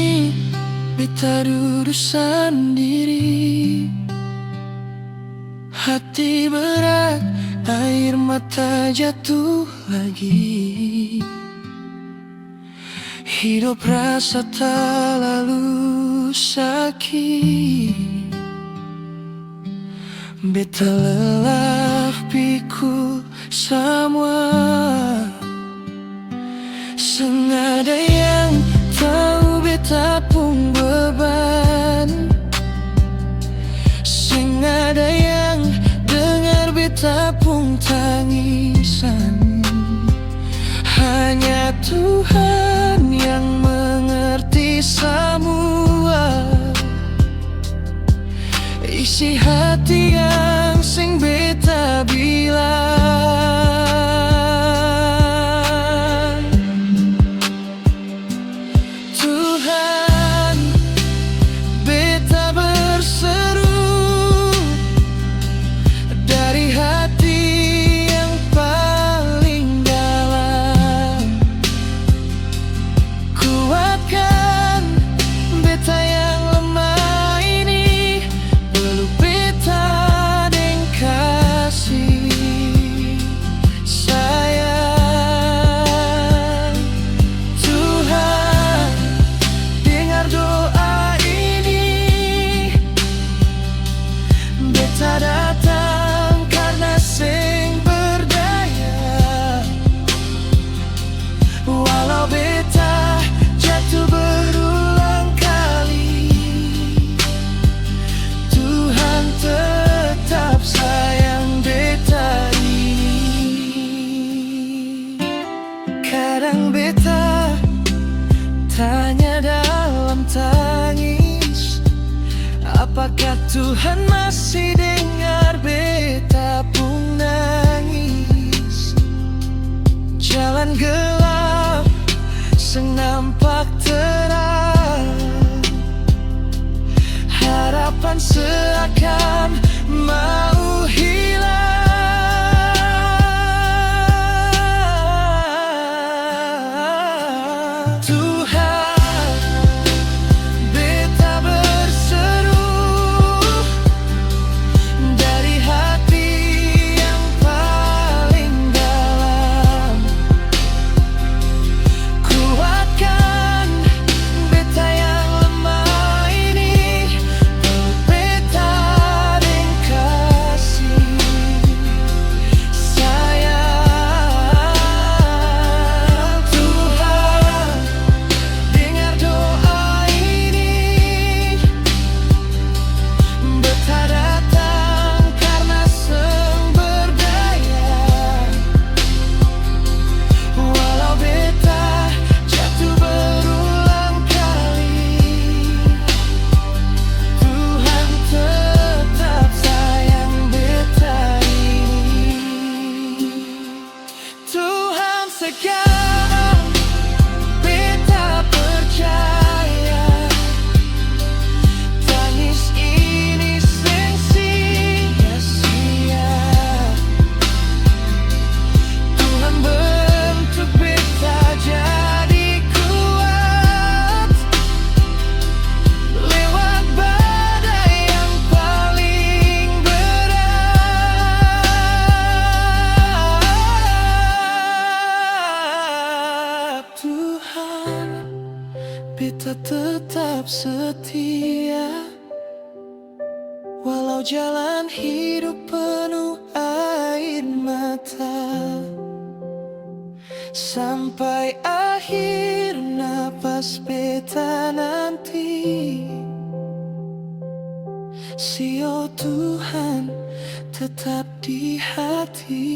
ini beta duduk sendiri, hati berat, air mata jatuh lagi. Hidup rasa tak lalu sakit. Beta lelah pikul semua. Sengada yang tahu beta pun beban, sengada yang dengar beta pun tangisan. Hanya Tuhan yang mengerti semua isi hati yang sing beta bilang. Tuhan, beta berseru dari hati yang paling dalam. Kuatkan beta yang lemah ini, peluk beta deng kasih sayang. Tuhan, dengar doa ini. Beta datang karena sing berdaya, walau beta jatuh berulang kali. Tuhan tetap sayang beta ini. Kadang beta tanya dalam tangis, apakah Tuhan masih dengar beta pun nangis. Jalan gelap senampak terang, harapan seakan mau hilang. Tuhan, beta berseru dari hati yang paling dalam. Kuatkan beta yang lemah ini, peluk beta deng kasih sayang. Tuhan, dengar doa ini. Beta datang karena sumber daya, walau beta jatuh berulang kali. Tuhan tetap sayang beta ini. Tuhan, sekarang beta percaya tangis ini sing sia-sia. Tuhan bentuk beta jadi kuat lewat badai yang paling berat. Tuhan, beta tetap setia, walau jalan hidup penuh air mata. Sampai akhir napas beta nanti, sio Tuhan tetap di hati.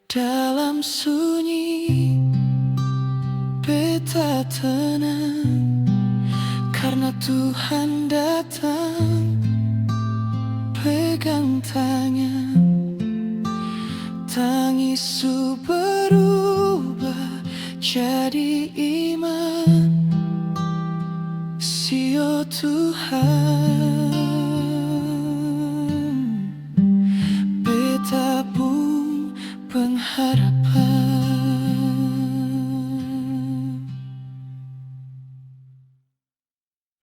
Dalam sunyi beta tenang, karena Tuhan datang pegang tangan. Tangisu berubah jadi iman, sio Tuhan. Beta pun pengharap